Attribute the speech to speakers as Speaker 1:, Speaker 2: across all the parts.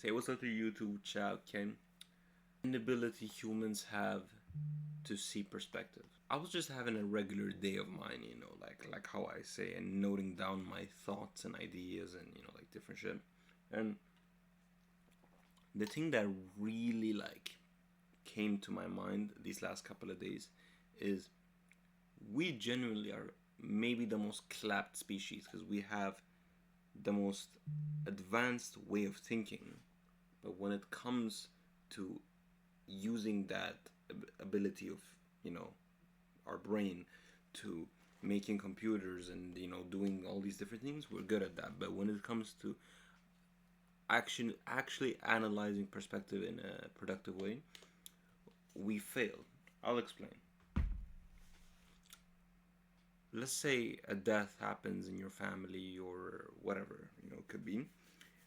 Speaker 1: Say what's up to YouTube chat, Ken. Inability humans have to see perspective. I was just having a regular day of mine, like how I say, and noting down my thoughts and ideas and like different shit. And the thing that really came to my mind these last couple of days is we genuinely are maybe the most clapped species because we have the most advanced way of thinking. But when it comes to using that ability of you know our brain to making computers and doing all these different things, we're good at that. But when it comes to actually analyzing perspective in a productive way, we fail. I'll explain. Let's say a death happens in your family or whatever, it could be,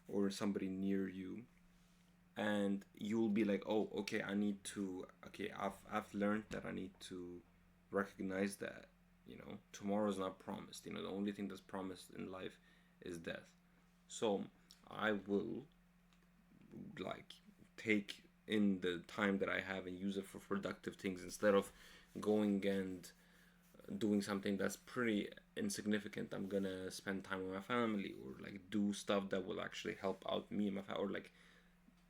Speaker 1: or somebody near you, and you'll be like, oh, okay, I've learned that I need to recognize that tomorrow's not promised. The only thing that's promised in life is death. So I will like take in the time that I have and use it for productive things instead of going and doing something that's pretty insignificant. I'm gonna spend time with my family or do stuff that will actually help out me and my family, or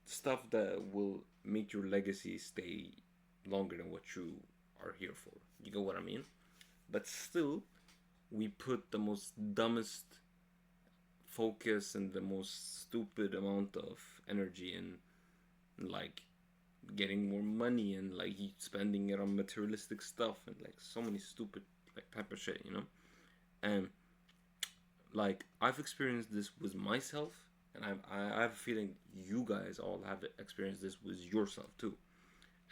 Speaker 1: stuff that will make your legacy stay longer than what you are here for. You get what I mean? But still, we put the most dumbest focus and the most stupid amount of energy in like getting more money and spending it on materialistic stuff and so many stupid type of shit, And I've experienced this with myself, and I have a feeling you guys all have experienced this with yourself too.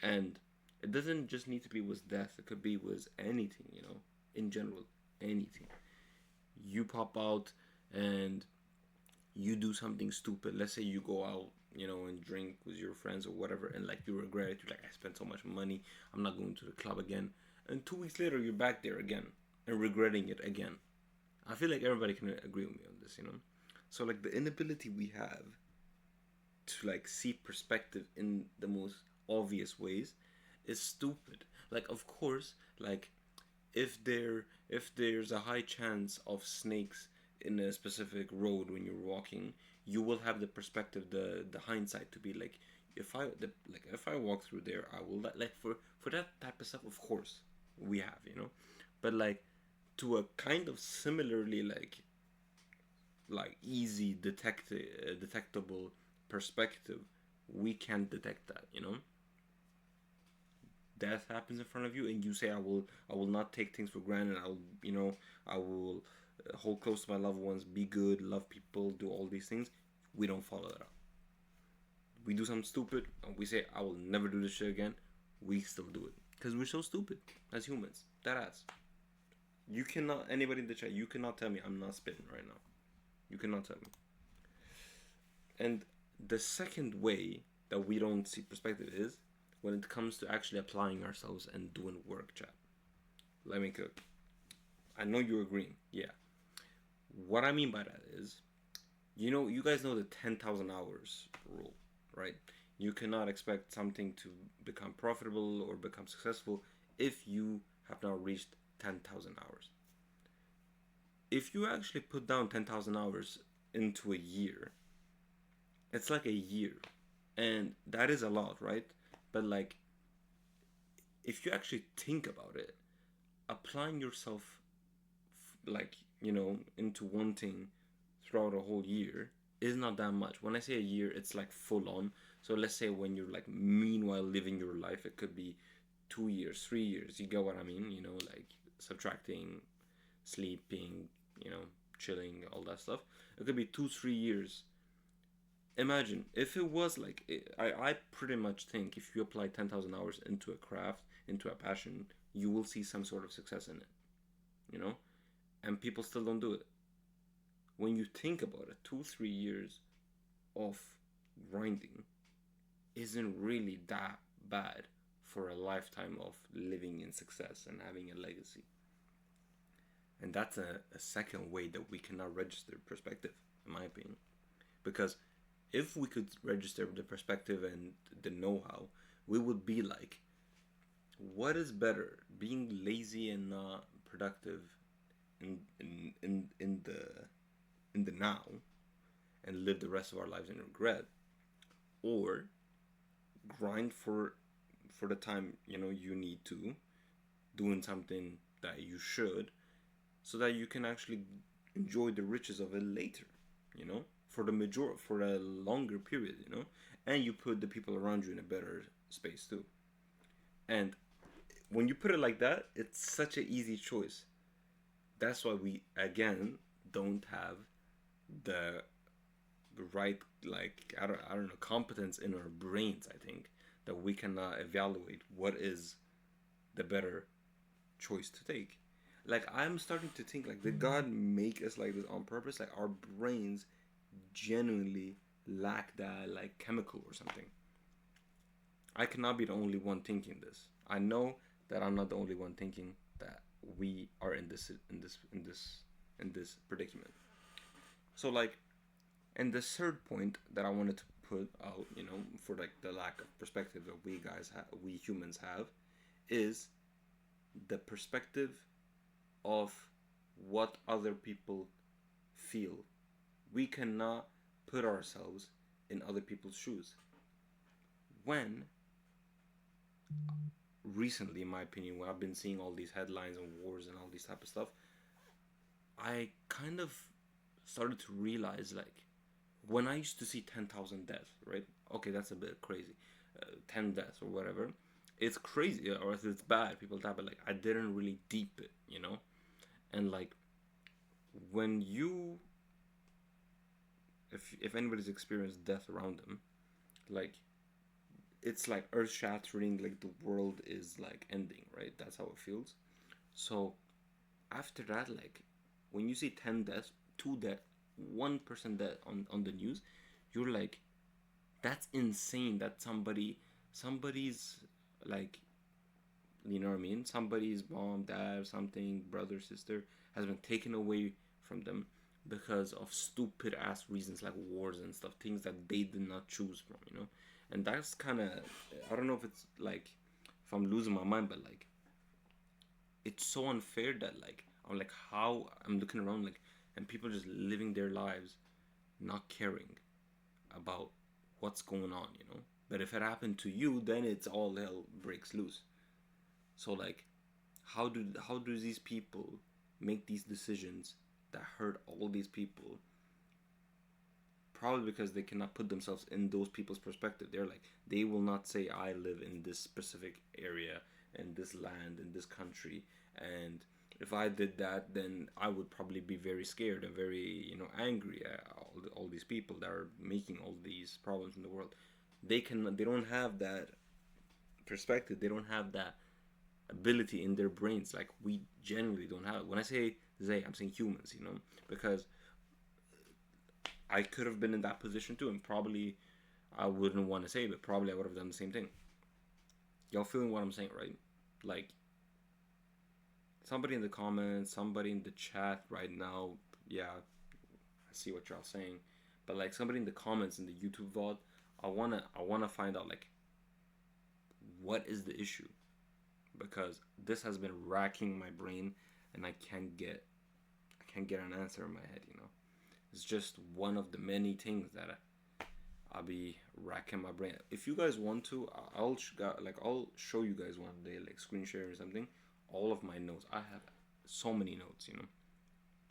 Speaker 1: And it doesn't just need to be with death; it could be with anything, in general, anything. You pop out and you do something stupid. Let's say you go out, and drink with your friends or whatever, and you regret it. You're like, I spent so much money. I'm not going to the club again. And 2 weeks later, you're back there again and regretting it again. I feel like everybody can agree with me on this, So the inability we have to see perspective in the most obvious ways is stupid. Of course, if there's a high chance of snakes in a specific road when you're walking, you will have the perspective, the hindsight to be like, if I walk through there, I will for that type of stuff. Of course, we have, but to a kind of similarly easy detectable perspective, we can't detect that. Death happens in front of you, and you say, I will not take things for granted. I will hold close to my loved ones, be good, love people, do all these things. We don't follow that up. We do something stupid, and we say, I will never do this shit again. We still do it because we're so stupid as humans. That ass. You cannot, anybody in the chat, you cannot tell me I'm not spitting right now. You cannot tell me. And the second way that we don't see perspective is when it comes to actually applying ourselves and doing work, chat. Let me cook. I know you're agreeing. Yeah. What I mean by that is, you guys know the 10,000 hours rule, right? You cannot expect something to become profitable or become successful if you have not reached 10,000 hours. If you actually put down 10,000 hours into a year, it's like a year. And that is a lot, right? But if you actually think about it, applying yourself into one thing throughout a whole year is not that much. When I say a year, it's full on. So let's say when you're meanwhile living your life, it could be 2 years, 3 years. You get what I mean? Subtracting, sleeping, chilling, all that stuff. It could be 2-3 years. Imagine if it was I pretty much think if you apply 10,000 hours into a craft, into a passion, you will see some sort of success in it, and people still don't do it. When you think about it, 2-3 years of grinding isn't really that bad for a lifetime of living in success and having a legacy. And that's a second way that we cannot register perspective, in my opinion. Because if we could register the perspective and the know-how, we would be like, what is better, being lazy and not productive in the now and live the rest of our lives in regret, or grind for the time you need to, doing something that you should, so that you can actually enjoy the riches of it later, for a longer period, and you put the people around you in a better space too. And when you put it like that, it's such an easy choice. That's why we again don't have the right, like, I don't know, competence in our brains, I think, that we can evaluate what is the better choice to take. Like, I'm starting to think, like, did God make us like this on purpose? Like, our brains genuinely lack that, like, chemical or something. I cannot be the only one thinking this. I know that I'm not the only one thinking that we are in this predicament. So, like, and the third point that I wanted to put out, for, like, the lack of perspective that we humans have, is the perspective of what other people feel. We cannot put ourselves in other people's shoes. When recently, in my opinion, when I've been seeing all these headlines and wars and all these type of stuff, I kind of started to realize, like, when I used to see 10,000 deaths, right? Okay, that's a bit crazy. 10 deaths or whatever. It's crazy, or if it's bad, people die, but, like, I didn't really deep it, And, like, when you, if anybody's experienced death around them, like, it's like earth shattering, like the world is like ending, right? That's how it feels. So after that, like, when you see 10 deaths, 2 deaths, 1% dead on the news, you're like, that's insane that somebody's, like, you know what I mean? Somebody's mom, dad, something, brother, sister has been taken away from them because of stupid ass reasons like wars and stuff, things that they did not choose from. And that's kind of, I don't know if it's like, if I'm losing my mind, but, like, it's so unfair that, like, I'm like, how I'm looking around, like, and people just living their lives not caring about what's going on. But if it happened to you, then it's all hell breaks loose. So, like, how do these people make these decisions that hurt all these people? Probably because they cannot put themselves in those people's perspective. They're like, they will not say, I live in this specific area, in this land, in this country, and if I did that, then I would probably be very scared and very, angry at all these people that are making all these problems in the world. They don't have that perspective. They don't have that ability in their brains, like we genuinely don't have. When I say they, I'm saying humans, because I could have been in that position too, and probably I wouldn't want to say, but probably I would have done the same thing. Y'all feeling what I'm saying, right? Like, somebody in the comments, somebody in the chat right now, yeah, I see what y'all saying, but, like, somebody in the comments in the YouTube VOD, I wanna find out, like, what is the issue, because this has been racking my brain, and I can't get an answer in my head. It's just one of the many things that I'll be racking my brain. If you guys want to, I'll show you guys one day, like, screen share or something, all of my notes. I have so many notes,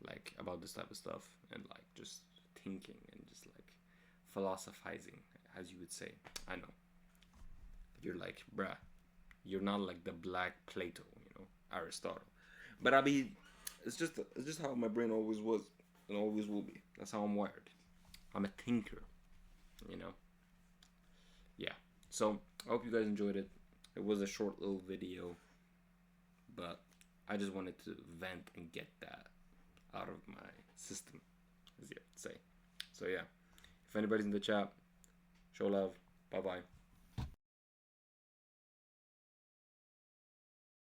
Speaker 1: like, about this type of stuff, and, like, just thinking and just, like, philosophizing, as you would say. I know you're like, bruh, you're not like the Black Plato, Aristotle, but it's just how my brain always was and always will be. That's how I'm wired. I'm a thinker, yeah. So I hope you guys enjoyed it. It was a short little video, but I just wanted to vent and get that out of my system, as you have to say. So yeah, if anybody's in the chat, show love. Bye bye.